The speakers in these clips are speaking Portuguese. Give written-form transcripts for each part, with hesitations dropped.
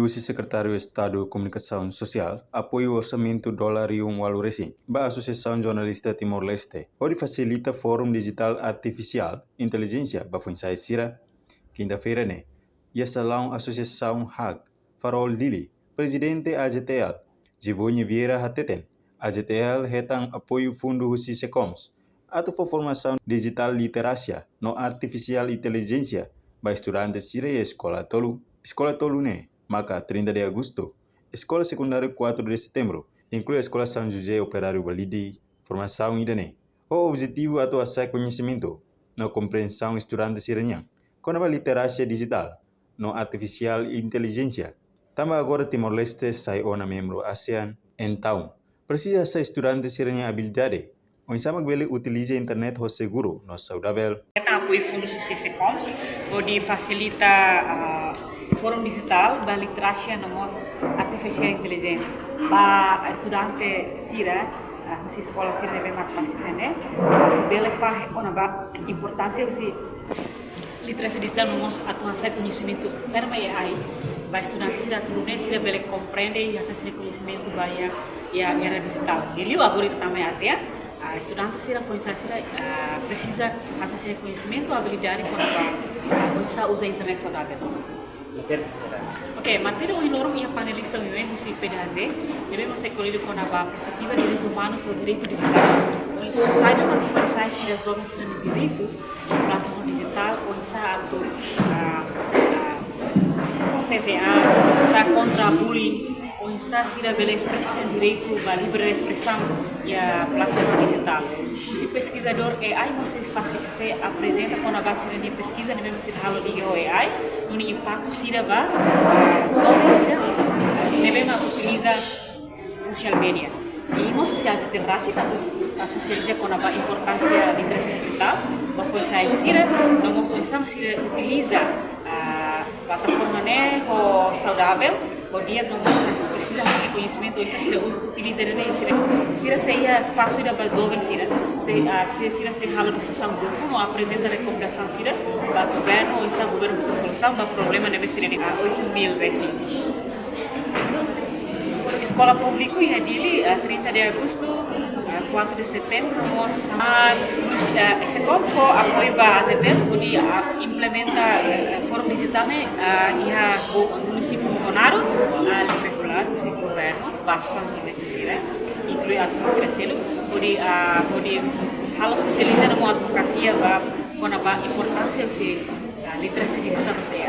o secretário de Estado de Comunicação Social apoia o orçamento $1,5 da Associação Jornalista Timor-Leste, onde facilita Fórum Digital Artificial Inteligência para Funsai Sira. Quinta-feira, né? E a Salão Associação HAG, Farol Dili, presidente AGTL, Givonye Vieira Hateten, AGTL retan apoio fundo Husi Secoms, ato for formação digital literácia no artificial inteligência para estudantes Sira e Escola Tolu. Escola Tolu, né? Marca 30 de agosto. Escola Secundária 4 de setembro. Inclui a Escola São José Operário Balidi, formação idane. O objetivo é atuar conhecimento na compreensão estudante siranhã, com a literacia digital, no artificial inteligência. Também agora Timor-Leste sai ona membro ASEAN, então, precisa ser estudante siranhã habilidade. O sama que utiliza a internet ho seguro, no saudável. Apoio fundo CCCOMS, onde facilita fórum digital da literacia na artificial inteligência. Para estudante Sira, a escola Sira deve participar, né? Bela faz uma importância de literacia digital na atuação conhecimento. Será mais aí, para estudante Sira tudo né? Sira bela compreende e acessa conhecimento vai e a era digital. Ele o algoritmo também assim. Estudante Sira precisa acessar conhecimento ou habilidade quando você usa a internet saudável. Ok, matéria o norma e a panelista me vem se PDAZ, devemos ser colhido com a perspectiva de direitos humanos sobre o direito digital. O ensaio da conversar se as jovens no direito em plataforma digital ou ensaio está contra bullying. O ensaio se revela expressão direito à livre expressão e a plataforma digital. O pesquisador AI você se apresenta com a base de pesquisa devemos ser halo de AI no impacto se dava sobre devemos utilizar social media e não social de raça a sociedade com a importância da literacia digital mas foi sair sira não somos se utiliza a plataforma né ou saudável o dia não precisa de conhecimento isso se utiliza né se seria espaço da jovem se halo discussão grupo não apresenta recomendação se para o governo ou o governo com solução para problema deve ser de 8.000 vezes escola pública e dele 30 de agosto 4 de setembro nós esse corpo apoio para a ZT onde implementa fórum digital e o município de Conaro regular o governo bastante necessário inclui a sociedade onde a socializa na advocacia com a importância da literacia digital no CI.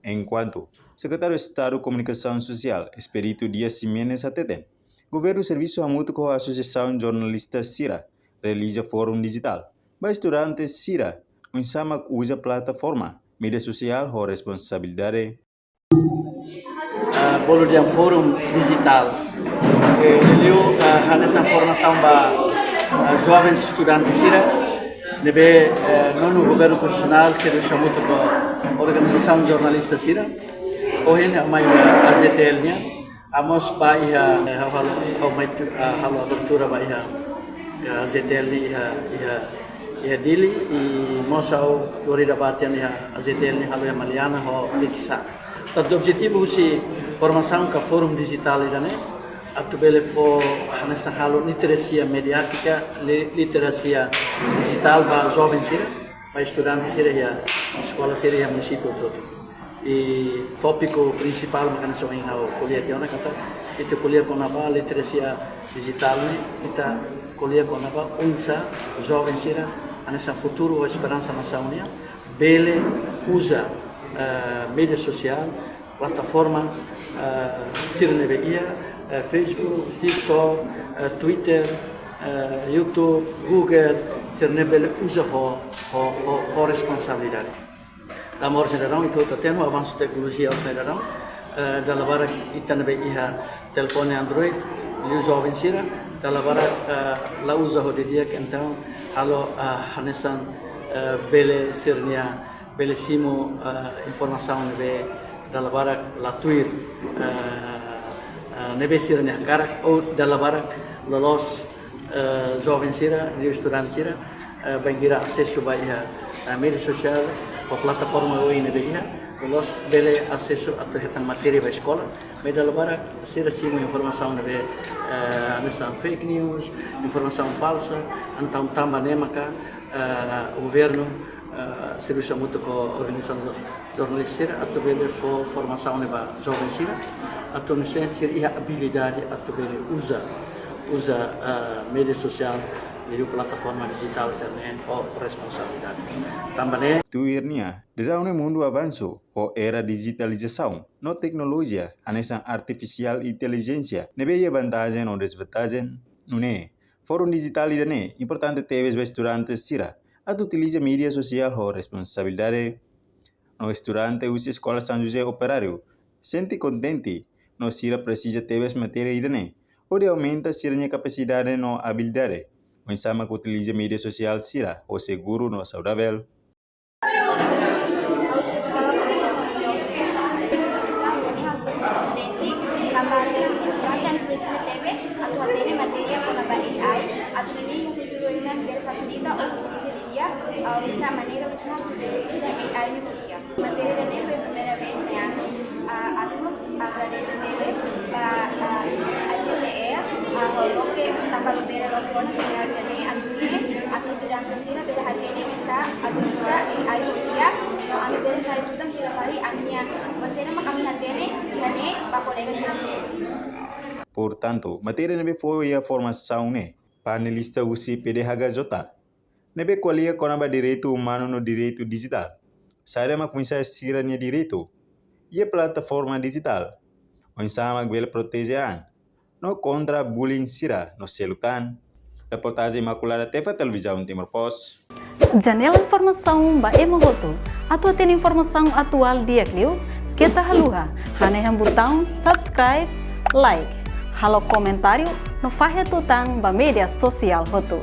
Enquanto Secretário de Estado de Comunicação Social, Espírito Dias Ximenes Ateten, Governo Serviço Amuto com a Associação Jornalista Sira, realiza Fórum Digital. Para estudantes Sira, sama usa plataforma, mídia social ou responsabilidade. Bolo de Fórum Digital. Ele nessa formação para jovens estudantes Sira, deve no governo profissional que ele chamou com a Organização Jornalista Sira. Hoje a maioria AZTL nya amos ba iha halo abertura ba iha AZTL iha dili e mosau dori da batian iha AZTL ni halo Maliana ho likisa. Tad objetivo si formação ka fórum digital idane atu bele fo nessa halo literacia mediática literacia digital ba jovens sira ba estudantes sira ya escola sira ya município todo. E tópico principal makanisa wang hao kuliah tiona kata itu kuliah com a literacia digital ne kita kuliah com a unsa jovem sira nessa futuro a esperança nacional bele usa mídia social plataforma sira nebeia Facebook TikTok Twitter YouTube Google sira nebele usa ho responsabilidade. Da morgen daarom itu taten ho avanço tecnologia aos daarom da lavara itana be iha telefone Android li jovem sira da lavara la usa ho de dia então halo hanesan bele sirnia bele simo informação be da lavara la tuir nebe sirnia cara ou da lavara lolos jovem sira li estudante sira bangira acesso ba iha mídia social a plataforma ONB los bele acesso a toda matéria da escola, mas da labara ser assim informação de nessa fake news, informação falsa, então também nemaka o governo se luta muito com a organização jornalística, atau bele formação de jovens sira, atau não sei se a habilidade atau bele usa mídia social di plataforma digital serne o responsabilidade. Também Tuirnia, durante o mundo avanço, o era digitalização, no tecnologia, anessa artificial inteligência, nebe vantagem ou desvantagem, não é? Fórum digital irane, importante teves estudantes sira, at utiliza mídia social o responsabilidade. No estudante usa escola São José Operário, sente contente, no sira precisa teves matéria irane, o de aumenta siranya capacidade no habilidade. O sama que utiliza mídia social sira, o seguro no saudável. Portanto, matéria nebe foi a formação né, panelista usi PDHJ. Nebe qualia conaba direito humano no direito digital. Saia ma kunsa siranya direito. E a plataforma digital. Onsama bela protegean. No contra bullying sira no selutan. Reportagem Imaculada TV Televisão Timor Pos. Janela informação ba emogoto. Atua tem informação atual dia kliu. Kita haluha. Haneham botão subscribe, like. Halo comentário no Fahia Tutang ba media sosial hotu.